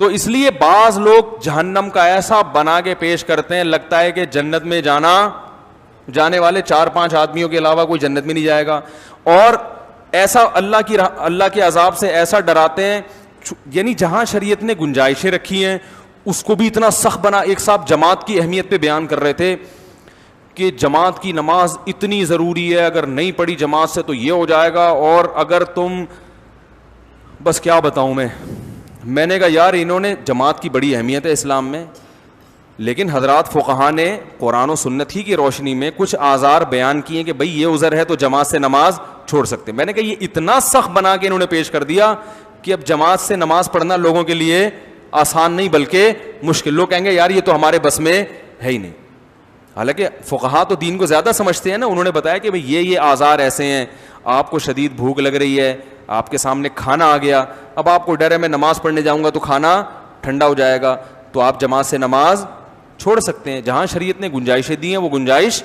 تو اس لیے بعض لوگ جہنم کا ایسا بنا کے پیش کرتے ہیں, لگتا ہے کہ جنت میں جانے والے 4-5 آدمیوں کے علاوہ کوئی جنت میں نہیں جائے گا, اور ایسا اللہ کے عذاب سے ایسا ڈراتے ہیں. یعنی جہاں شریعت نے گنجائشیں رکھی ہیں اس کو بھی اتنا سخت بنا. ایک صاحب جماعت کی اہمیت پہ بیان کر رہے تھے کہ جماعت کی نماز اتنی ضروری ہے, اگر نہیں پڑھی جماعت سے تو یہ ہو جائے گا, اور اگر تم, بس کیا بتاؤں میں نے کہا یار انہوں نے, جماعت کی بڑی اہمیت ہے اسلام میں, لیکن حضرات فقہا نے قرآن و سنت ہی کی روشنی میں کچھ آزار بیان کیے کہ بھئی یہ عذر ہے تو جماعت سے نماز چھوڑ سکتے. میں نے کہا یہ اتنا سخت بنا کے انہوں نے پیش کر دیا کہ اب جماعت سے نماز پڑھنا لوگوں کے لیے آسان نہیں بلکہ مشکل. لوگ کہیں گے یار یہ تو ہمارے بس میں ہے ہی نہیں. حالانکہ فقہا تو دین کو زیادہ سمجھتے ہیں نا. انہوں نے بتایا کہ بھئی یہ آزار ایسے ہیں, آپ کو شدید بھوک لگ رہی ہے, آپ کے سامنے کھانا آ گیا, اب آپ کو ڈر ہے میں نماز پڑھنے جاؤں گا تو کھانا ٹھنڈا ہو جائے گا, تو آپ جماعت سے نماز چھوڑ سکتے ہیں. جہاں شریعت نے گنجائشیں دی ہیں وہ گنجائش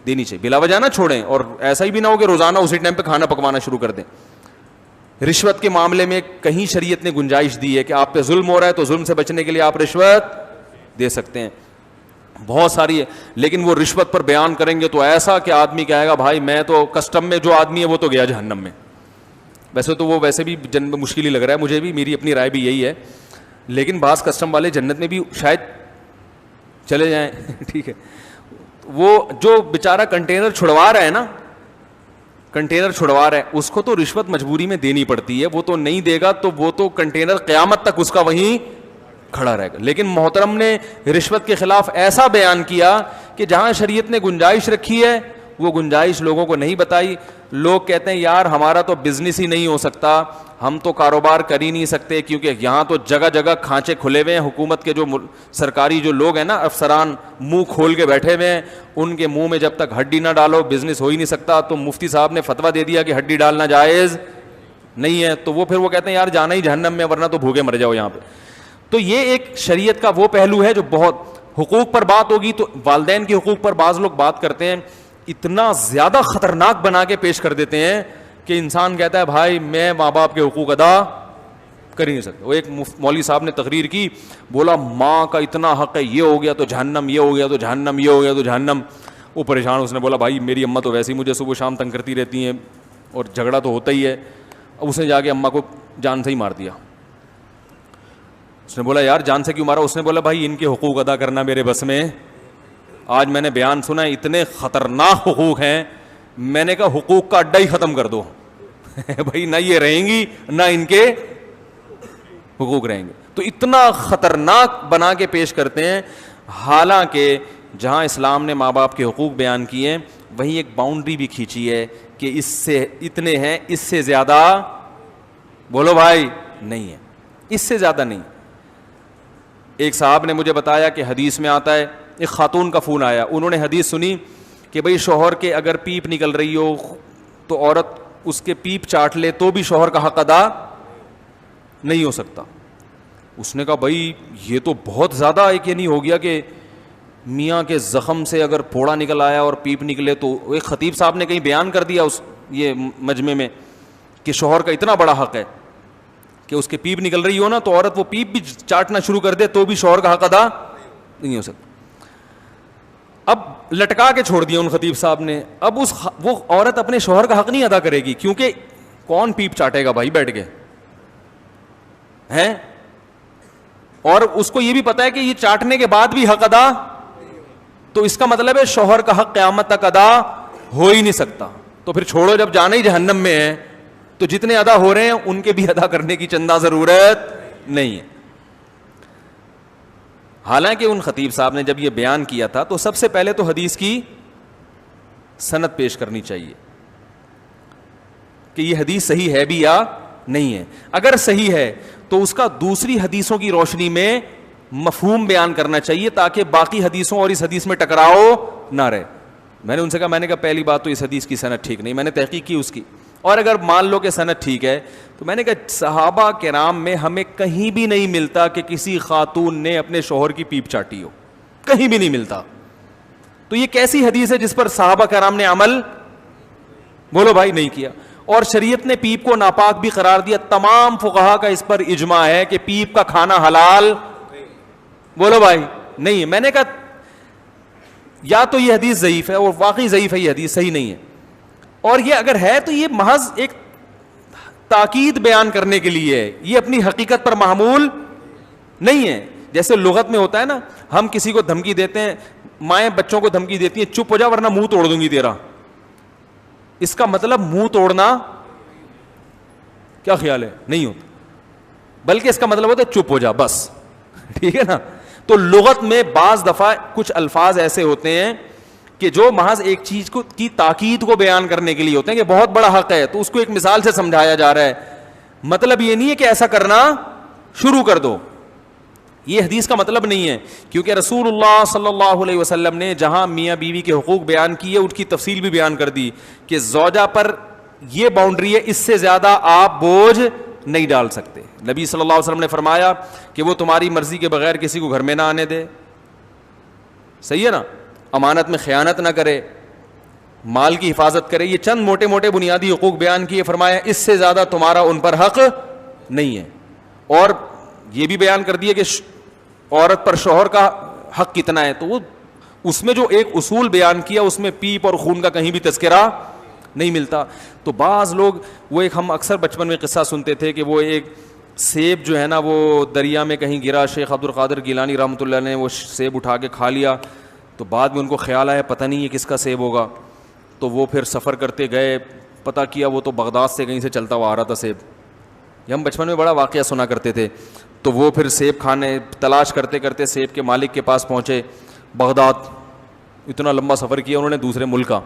دینی چاہیے, بلا وجہ نہ چھوڑیں. اور ایسا ہی بھی نہ ہو کہ روزانہ اسی ٹائم پہ کھانا پکوانا شروع کر دیں. رشوت کے معاملے میں کہیں شریعت نے گنجائش دی ہے کہ آپ پہ ظلم ہو رہا ہے تو ظلم سے بچنے کے لیے آپ رشوت دے سکتے ہیں, بہت ساری ہے. لیکن وہ رشوت پر بیان کریں گے تو ایسا کہ آدمی کہے گا بھائی میں تو, کسٹم میں جو آدمی ہے وہ تو گیا جہنم میں. ویسے تو وہ ویسے بھی جنت مشکل ہی لگ رہا ہے مجھے بھی, میری اپنی رائے بھی یہی ہے, لیکن بعض کسٹم والے جنت میں بھی شاید چلے جائیں. ٹھیک ہے, وہ جو بیچارہ کنٹینر چھڑوا رہا ہے نا, کنٹینر چھڑوا رہا ہے, اس کو تو رشوت مجبوری میں دینی پڑتی ہے, وہ تو نہیں دے گا تو وہ تو کنٹینر قیامت تک اس کا وہیں کھڑا رہے گا. لیکن محترم نے رشوت کے خلاف ایسا بیان کیا کہ جہاں شریعت نے گنجائش رکھی ہے وہ گنجائش لوگوں کو نہیں بتائی. لوگ کہتے ہیں یار ہمارا تو بزنس ہی نہیں ہو سکتا, ہم تو کاروبار کر ہی نہیں سکتے کیونکہ یہاں تو جگہ جگہ کھانچے کھلے ہوئے ہیں. حکومت کے جو سرکاری جو لوگ ہیں نا, افسران منہ کھول کے بیٹھے ہوئے ہیں, ان کے منہ میں جب تک ہڈی نہ ڈالو بزنس ہو ہی نہیں سکتا. تو مفتی صاحب نے فتویٰ دے دیا کہ ہڈی ڈالنا جائز نہیں ہے, تو وہ پھر وہ کہتے ہیں یار جانا ہی جہنم میں ورنہ تو بھوکے مر جاؤ یہاں پہ. تو یہ ایک شریعت کا وہ پہلو ہے جو بہت, حقوق پر بات ہوگی تو والدین کے حقوق پر بعض لوگ بات کرتے ہیں, اتنا زیادہ خطرناک بنا کے پیش کر دیتے ہیں کہ انسان کہتا ہے بھائی میں ماں باپ کے حقوق ادا کر ہی نہیں سکتا. وہ ایک مولوی صاحب نے تقریر کی, بولا ماں کا اتنا حق ہے, یہ ہو گیا تو جہنم, یہ ہو گیا تو جہنم, یہ ہو گیا تو جہنم. وہ پریشان, اس نے بولا بھائی میری اماں تو ویسے ہی مجھے صبح شام تنگ کرتی رہتی ہیں اور جھگڑا تو ہوتا ہی ہے. اب اس نے جا کے اماں کو جان سے ہی مار دیا. اس نے بولا یار جان سے کیوں مارا؟ اس نے بولا بھائی ان کے حقوق ادا کرنا میرے بس میں, آج میں نے بیان سنا اتنے خطرناک حقوق ہیں, میں نے کہا حقوق کا اڈا ہی ختم کر دو. بھائی نہ یہ رہیں گی نہ ان کے حقوق رہیں گے. تو اتنا خطرناک بنا کے پیش کرتے ہیں. حالانکہ جہاں اسلام نے ماں باپ کے حقوق بیان کیے ہیں وہیں ایک باؤنڈری بھی کھینچی ہے کہ اس سے اتنے ہیں, اس سے زیادہ بولو بھائی نہیں ہے, اس سے زیادہ نہیں. ایک صاحب نے مجھے بتایا کہ حدیث میں آتا ہے, ایک خاتون کا فون آیا, انہوں نے حدیث سنی کہ بھئی شوہر کے اگر پیپ نکل رہی ہو تو عورت اس کے پیپ چاٹ لے تو بھی شوہر کا حق ادا نہیں ہو سکتا. اس نے کہا بھئی یہ تو بہت زیادہ ایک یہ نہیں ہو گیا کہ میاں کے زخم سے اگر پھوڑا نکل آیا اور پیپ نکلے تو. ایک خطیب صاحب نے کہیں بیان کر دیا اس یہ مجمع میں کہ شوہر کا اتنا بڑا حق ہے کہ اس کے پیپ نکل رہی ہو نا تو عورت وہ پیپ بھی چاٹنا شروع کر دے تو بھی شوہر کا حق ادا نہیں ہو سکتا. اب لٹکا کے چھوڑ دیا ان خطیب صاحب نے. اب وہ عورت اپنے شوہر کا حق نہیں ادا کرے گی, کیونکہ کون پیپ چاٹے گا بھائی بیٹھ کے ہیں, اور اس کو یہ بھی پتا ہے کہ یہ چاٹنے کے بعد بھی حق ادا, تو اس کا مطلب ہے شوہر کا حق قیامت تک ادا ہو ہی نہیں سکتا. تو پھر چھوڑو, جب جانا ہی جہنم میں ہے تو جتنے ادا ہو رہے ہیں ان کے بھی ادا کرنے کی چندہ ضرورت نہیں ہے. حالانکہ ان خطیب صاحب نے جب یہ بیان کیا تھا تو سب سے پہلے تو حدیث کی سند پیش کرنی چاہیے کہ یہ حدیث صحیح ہے بھی یا نہیں ہے. اگر صحیح ہے تو اس کا دوسری حدیثوں کی روشنی میں مفہوم بیان کرنا چاہیے تاکہ باقی حدیثوں اور اس حدیث میں ٹکراؤ نہ رہے. میں نے ان سے کہا, میں نے کہا پہلی بات تو اس حدیث کی سند ٹھیک نہیں, میں نے تحقیق کی اس کی, اور اگر مان لو کہ سند ٹھیک ہے تو میں نے کہا صحابہ کرام میں ہمیں کہیں بھی نہیں ملتا کہ کسی خاتون نے اپنے شوہر کی پیپ چاٹی ہو, کہیں بھی نہیں ملتا. تو یہ کیسی حدیث ہے جس پر صحابہ کرام نے عمل بولو بھائی نہیں کیا؟ اور شریعت نے پیپ کو ناپاک بھی قرار دیا. تمام فقہا کا اس پر اجماع ہے کہ پیپ کا کھانا حلال, بولو بھائی, نہیں ہے. میں نے کہا یا تو یہ حدیث ضعیف ہے, اور واقعی ضعیف ہے, یہ حدیث صحیح نہیں ہے, اور یہ اگر ہے تو یہ محض ایک تاکید بیان کرنے کے لیے ہے, یہ اپنی حقیقت پر معمول نہیں ہے. جیسے لغت میں ہوتا ہے نا, ہم کسی کو دھمکی دیتے ہیں, مائیں بچوں کو دھمکی دیتی ہیں چپ ہو جا ورنہ منہ توڑ دوں گی تیرا. اس کا مطلب منہ توڑنا کیا خیال ہے نہیں ہوتا, بلکہ اس کا مطلب ہوتا ہے چپ ہو جا بس, ٹھیک ہے نا. تو لغت میں بعض دفعہ کچھ الفاظ ایسے ہوتے ہیں کہ جو محض ایک چیز کو کی تاکید کو بیان کرنے کے لیے ہوتے ہیں کہ بہت بڑا حق ہے, تو اس کو ایک مثال سے سمجھایا جا رہا ہے. مطلب یہ نہیں ہے کہ ایسا کرنا شروع کر دو, یہ حدیث کا مطلب نہیں ہے, کیونکہ رسول اللہ صلی اللہ علیہ وسلم نے جہاں میاں بیوی کے حقوق بیان کیے ان کی تفصیل بھی بیان کر دی کہ زوجہ پر یہ باؤنڈری ہے, اس سے زیادہ آپ بوجھ نہیں ڈال سکتے. نبی صلی اللہ علیہ وسلم نے فرمایا کہ وہ تمہاری مرضی کے بغیر کسی کو گھر میں نہ آنے دے, صحیح ہے نا, امانت میں خیانت نہ کرے, مال کی حفاظت کرے. یہ چند موٹے موٹے بنیادی حقوق بیان کیے, فرمایا اس سے زیادہ تمہارا ان پر حق نہیں ہے. اور یہ بھی بیان کر دیا کہ عورت پر شوہر کا حق کتنا ہے, تو وہ اس میں جو ایک اصول بیان کیا اس میں پیپ اور خون کا کہیں بھی تذکرہ نہیں ملتا. تو بعض لوگ وہ ایک, ہم اکثر بچپن میں قصہ سنتے تھے کہ وہ ایک سیب جو ہے نا وہ دریا میں کہیں گرا, شیخ عبد القادر گیلانی رحمۃ اللہ نے وہ سیب اٹھا کے کھا لیا, تو بعد میں ان کو خیال آیا پتہ نہیں یہ کس کا سیب ہوگا, تو وہ پھر سفر کرتے گئے, پتہ کیا وہ تو بغداد سے کہیں سے چلتا ہوا آ رہا تھا سیب. یہ ہم بچپن میں بڑا واقعہ سنا کرتے تھے. تو وہ پھر سیب کھانے تلاش کرتے کرتے سیب کے مالک کے پاس پہنچے بغداد. اتنا لمبا سفر کیا انہوں نے دوسرے ملک کا,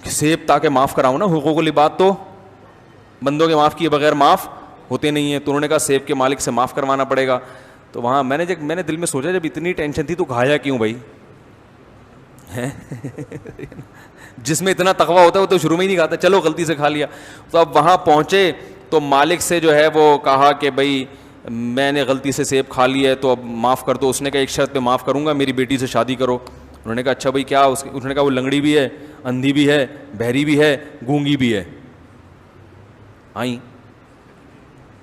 کہ سیب تاکہ معاف کراؤں نا, حقوق العباد تو بندوں کے معاف کیے بغیر معاف ہوتے نہیں ہیں, تو انہوں نے کہا سیب کے مالک سے معاف کروانا پڑے گا. تو وہاں میں نے دل میں سوچا جب اتنی ٹینشن تھی تو کھایا کیوں بھائی, جس میں اتنا تقویٰ ہوتا ہے وہ تو شروع میں ہی نہیں کھاتا, چلو غلطی سے کھا لیا. تو اب وہاں پہنچے تو مالک سے جو ہے وہ کہا کہ بھائی میں نے غلطی سے سیب کھا لیا ہے تو اب معاف کر دو. اس نے کہا ایک شرط پہ معاف کروں گا, میری بیٹی سے شادی کرو. انہوں نے کہا اچھا بھائی کیا, انہوں نے کہا وہ لنگڑی بھی ہے, اندھی بھی ہے, بہری بھی ہے, گونگی بھی ہے. آئیں,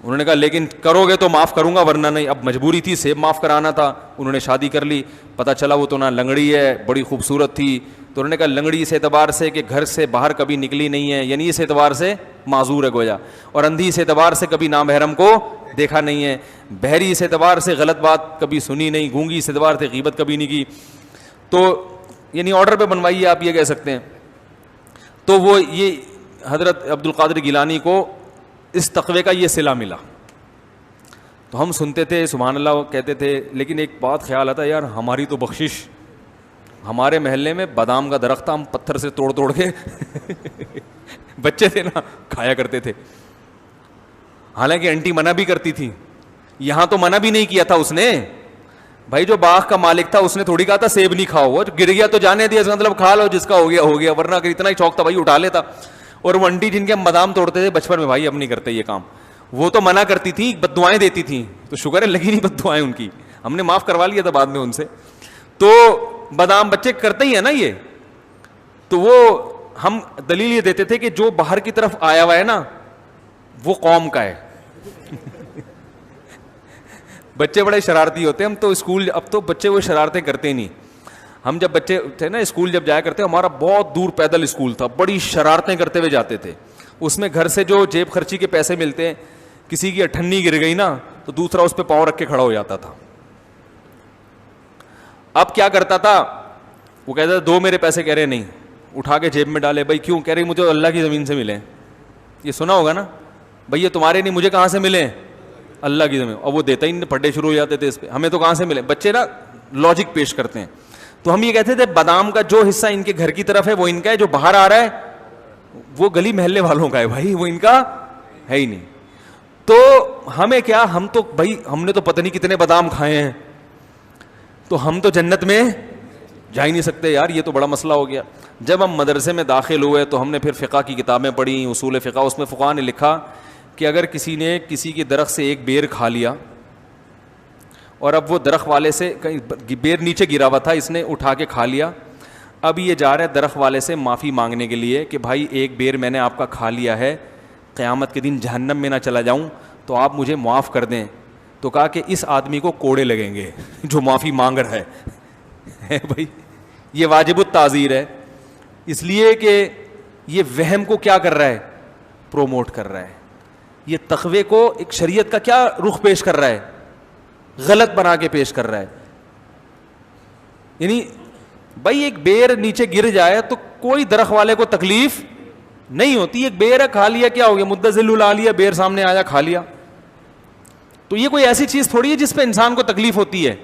انہوں نے کہا لیکن کرو گے تو معاف کروں گا ورنہ نہیں. اب مجبوری تھی, سیب معاف کرانا تھا. انہوں نے شادی کر لی, پتہ چلا وہ تو نہ لنگڑی ہے, بڑی خوبصورت تھی. تو انہوں نے کہا لنگڑی اس اعتبار سے کہ گھر سے باہر کبھی نکلی نہیں ہے, یعنی اس اعتبار سے معذور ہے گویا, اور اندھی اس اعتبار سے کبھی نامحرم کو دیکھا نہیں ہے, بہری اس اعتبار سے غلط بات کبھی سنی نہیں, گونگی اس اعتبار سے غیبت کبھی نہیں کی. تو یعنی آرڈر پہ بنوائیے آپ یہ کہہ سکتے ہیں. تو وہ یہ حضرت عبد القادر گیلانی کو اس تقوی کا یہ صلہ ملا. تو ہم سنتے تھے سبحان اللہ کہتے تھے, لیکن ایک بات خیال آتا یار ہماری تو بخشش, ہمارے محلے میں بادام کا درخت تھا, ہم پتھر سے توڑ توڑ کے بچے تھے نا کھایا کرتے تھے. حالانکہ انٹی منع بھی کرتی تھی, یہاں تو منع بھی نہیں کیا تھا اس نے. بھائی جو باغ کا مالک تھا اس نے تھوڑی کہا تھا سیب نہیں کھاؤ, وہ گر گیا تو جانے دیا, اس کا مطلب کھا لو, جس کا ہو گیا, ورنہ اگر اتنا ہی شوق تھا بھائی اٹھا لیتا. اور وہ انٹی جن کے ہم بادام توڑتے تھے بچپن میں, بھائی اب نہیں کرتے یہ کام, وہ تو منع کرتی تھی, بد دعائیں دیتی تھیں, تو شکر ہے لگی نہیں بد دعائیں ان کی, ہم نے معاف کروا لیا تھا بعد میں ان سے. تو بادام بچے کرتے ہی ہیں نا یہ, تو وہ ہم دلیل یہ دیتے تھے کہ جو باہر کی طرف آیا ہوا ہے نا وہ قوم کا ہے. بچے بڑے شرارتی ہوتے ہیں, ہم تو اسکول, اب تو بچے وہ شرارتیں کرتے نہیں. ہم جب بچے تھے نا اسکول جب جایا کرتے, ہمارا بہت دور پیدل اسکول تھا, بڑی شرارتیں کرتے ہوئے جاتے تھے. اس میں گھر سے جو جیب خرچی کے پیسے ملتے ہیں, کسی کی اٹھنی گر گئی نا تو دوسرا اس پہ پاؤں رکھ کے کھڑا ہو جاتا تھا. اب کیا کرتا تھا, وہ کہتا تھا دو میرے پیسے, کہہ رہے نہیں, اٹھا کے جیب میں ڈالے. بھائی کیوں, کہہ رہے مجھے اللہ کی زمین سے ملے. یہ سنا ہوگا نا, بھائی یہ تمہارے نہیں, مجھے کہاں سے ملے, اللہ کی زمین. اور وہ دیتا ہی نہیں, پھڈے شروع ہو جاتے تھے اس پہ, ہمیں تو کہاں سے ملے. بچے نا لاجک پیش کرتے ہیں. تو ہم یہ کہتے تھے بادام کا جو حصہ ان کے گھر کی طرف ہے وہ ان کا ہے, جو باہر آ رہا ہے وہ گلی محلے والوں کا ہے, بھائی وہ ان کا ہے ہی نہیں. تو ہمیں کیا, ہم تو بھائی ہم نے تو پتہ نہیں کتنے بادام کھائے ہیں, تو ہم تو جنت میں جا ہی نہیں سکتے یار, یہ تو بڑا مسئلہ ہو گیا. جب ہم مدرسے میں داخل ہوئے تو ہم نے پھر فقہ کی کتابیں پڑھی, اصول فقہ. اس میں فقہ نے لکھا کہ اگر کسی نے کسی کی درخت سے ایک بیر کھا لیا اور اب وہ درخت والے سے, کہیں بیر نیچے گرا ہوا تھا, اس نے اٹھا کے کھا لیا, اب یہ جا رہا ہے درخت والے سے معافی مانگنے کے لیے کہ بھائی ایک بیر میں نے آپ کا کھا لیا ہے, قیامت کے دن جہنم میں نہ چلا جاؤں تو آپ مجھے معاف کر دیں. تو کہا کہ اس آدمی کو کوڑے لگیں گے جو معافی مانگ رہا ہے بھائی. یہ واجب التعزیر ہے, اس لیے کہ یہ وہم کو کیا کر رہا ہے, پروموٹ کر رہا ہے. یہ تقوی کو ایک شریعت کا کیا رخ پیش کر رہا ہے, غلط بنا کے پیش کر رہا ہے. یعنی بھائی ایک بیر نیچے گر جائے تو کوئی درخت والے کو تکلیف نہیں ہوتی. ایک بیر ہے, کھا لیا کیا ہو گیا, مدذل الا لیا, بیر سامنے آیا کھا لیا. تو یہ کوئی ایسی چیز تھوڑی ہے جس پہ انسان کو تکلیف ہوتی ہے.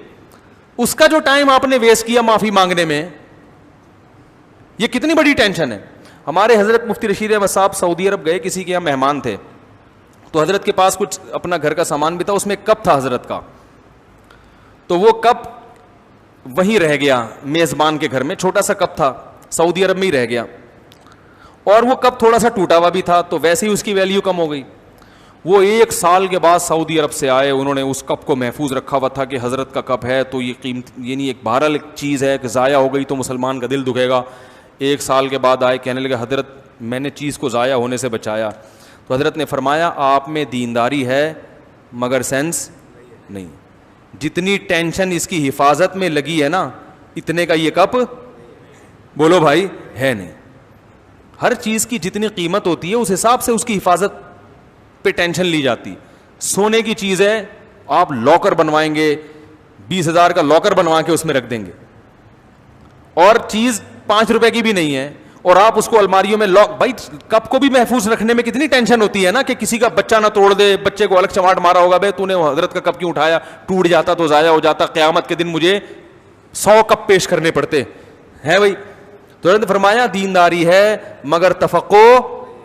اس کا جو ٹائم آپ نے ویسٹ کیا معافی مانگنے میں, یہ کتنی بڑی ٹینشن ہے. ہمارے حضرت مفتی رشید احمد صاحب سعودی عرب گئے, کسی کے یہاں مہمان تھے, تو حضرت کے پاس کچھ اپنا گھر کا سامان بھی تھا, اس میں ایک کپ تھا حضرت کا. تو وہ کپ وہیں رہ گیا میزبان کے گھر میں, چھوٹا سا کپ تھا, سعودی عرب میں ہی رہ گیا. اور وہ کپ تھوڑا سا ٹوٹا ہوا بھی تھا, تو ویسے ہی اس کی ویلیو کم ہو گئی. وہ 1 سال کے بعد سعودی عرب سے آئے, انہوں نے اس کپ کو محفوظ رکھا ہوا تھا کہ حضرت کا کپ ہے تو یہ قیمت, یعنی ایک بہرحال ایک چیز ہے کہ ضائع ہو گئی تو مسلمان کا دل دکھے گا. 1 سال کے بعد آئے, کہنے لگے حضرت میں نے چیز کو ضائع ہونے سے بچایا. تو حضرت نے فرمایا آپ میں دینداری ہے مگر سینس نہیں. جتنی ٹینشن اس کی حفاظت میں لگی ہے نا, اتنے کا یہ کپ بولو بھائی ہے نہیں. ہر چیز کی جتنی قیمت ہوتی ہے اس حساب سے اس کی حفاظت پہ ٹینشن لی جاتی. سونے کی چیز ہے, آپ لاکر بنوائیں گے, 20,000 کا لاکر بنوا کے اس میں رکھ دیں گے, اور چیز 5 روپے کی بھی نہیں ہے, اور آپ اس کو الماریوں میں لاک. بھائی کپ کو بھی محفوظ رکھنے میں کتنی ٹینشن ہوتی ہے نا, کہ کسی کا بچہ نہ توڑ دے, بچے کو الگ چماٹ مارا ہوگا, بھائی تو نے حضرت کا کپ کیوں اٹھایا, ٹوٹ جاتا تو ضائع ہو جاتا, قیامت کے دن مجھے 100 کپ پیش کرنے پڑتے ہیں بھائی. تو حضرت نے فرمایا دینداری ہے مگر تفقو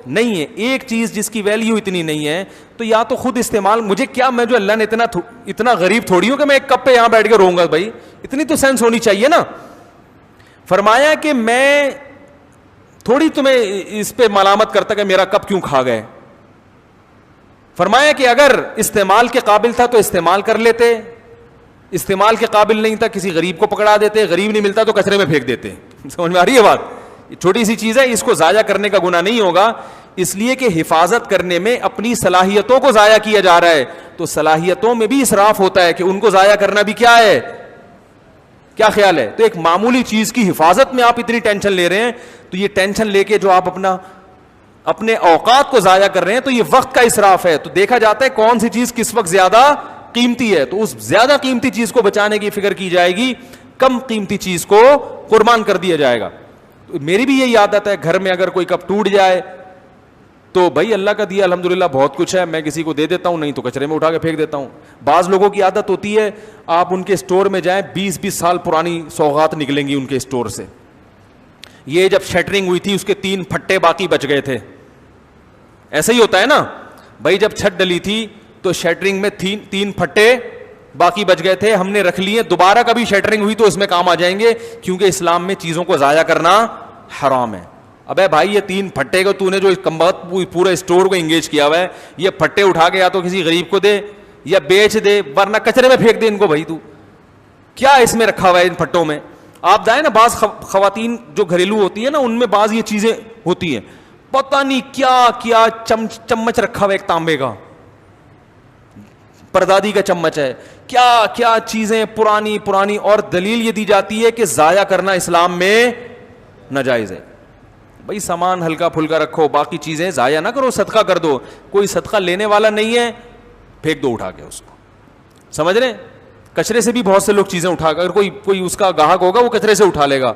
نہیں ہے. ایک چیز جس کی ویلیو اتنی نہیں ہے تو یا تو خود استعمال, مجھے کیا, میں جو اللہ نے اتنا غریب تھوڑی ہوں کہ میں ایک کپ پہ یہاں بیٹھ کے رہوں گا. بھائی اتنی تو سینس ہونی چاہیے نا. فرمایا کہ میں تھوڑی تمہیں اس پہ ملامت کرتا کہ میرا کپ کیوں کھا گئے. فرمایا کہ اگر استعمال کے قابل تھا تو استعمال کر لیتے, استعمال کے قابل نہیں تھا کسی غریب کو پکڑا دیتے, غریب نہیں ملتا تو کچرے میں پھینک دیتے. سمجھ میں آ رہی ہے بات؟ چھوٹی سی چیز ہے, اس کو ضائع کرنے کا گناہ نہیں ہوگا, اس لیے کہ حفاظت کرنے میں اپنی صلاحیتوں کو ضائع کیا جا رہا ہے. تو صلاحیتوں میں بھی اسراف ہوتا ہے کہ ان کو ضائع کرنا بھی کیا ہے, کیا خیال ہے؟ تو ایک معمولی چیز کی حفاظت میں آپ اتنی ٹینشن لے رہے ہیں, تو یہ ٹینشن لے کے جو آپ اپنے اوقات کو ضائع کر رہے ہیں تو یہ وقت کا اسراف ہے. تو دیکھا جاتا ہے کون سی چیز کس وقت زیادہ قیمتی ہے, تو اس زیادہ قیمتی چیز کو بچانے کی فکر کی جائے گی, کم قیمتی چیز کو قربان کر دیا جائے گا. میری بھی یہی عادت ہے, گھر میں اگر کوئی کپ ٹوٹ جائے تو بھائی اللہ کا دیا الحمدللہ بہت کچھ ہے, میں کسی کو دے دیتا ہوں, نہیں تو کچرے میں اٹھا کے پھینک دیتا ہوں. بعض لوگوں کی عادت ہوتی ہے, آپ ان کے اسٹور میں جائیں, 20-20 سال پرانی سوغات نکلیں گی ان کے اسٹور سے. یہ جب شٹرنگ ہوئی تھی اس کے 3 پھٹے باقی بچ گئے تھے. ایسا ہی ہوتا ہے نا بھائی, جب چھت ڈلی تھی تو شٹرنگ میں 3 پھٹے باقی بچ گئے تھے, ہم نے رکھ لیے, دوبارہ کبھی شٹرنگ ہوئی تو اس میں کام آ جائیں گے, کیونکہ اسلام میں چیزوں کو ضائع کرنا حرام ہے. ابے بھائی یہ 3 پھٹے کو تو نے جو کمبخت پورے اسٹور کو انگیج کیا ہوا ہے, یہ پھٹے اٹھا کے یا تو کسی غریب کو دے یا بیچ دے, ورنہ کچرے میں پھینک دے ان کو. بھائی تو کیا اس میں رکھا ہوا ہے ان پھٹوں میں؟ آپ جائیں نا, بعض خواتین جو گھریلو ہوتی ہیں نا, ان میں بعض یہ چیزیں ہوتی ہیں, پتہ نہیں کیا کیا چمچ رکھا ہوا ہے, ایک تانبے کا پردادی کا چمچ ہے, کیا کیا چیزیں پرانی, اور دلیل یہ دی جاتی ہے کہ ضائع کرنا اسلام میں ناجائز ہے. بھائی سامان ہلکا پھلکا رکھو, باقی چیزیں ضائع نہ کرو, صدقہ کر دو. کوئی صدقہ لینے والا نہیں ہے, پھینک دو اٹھا کے اس کو. سمجھ رہے ہیں؟ کچرے سے بھی بہت سے لوگ چیزیں اٹھا کر, اگر کوئی اس کا گاہک ہوگا وہ کچرے سے اٹھا لے گا.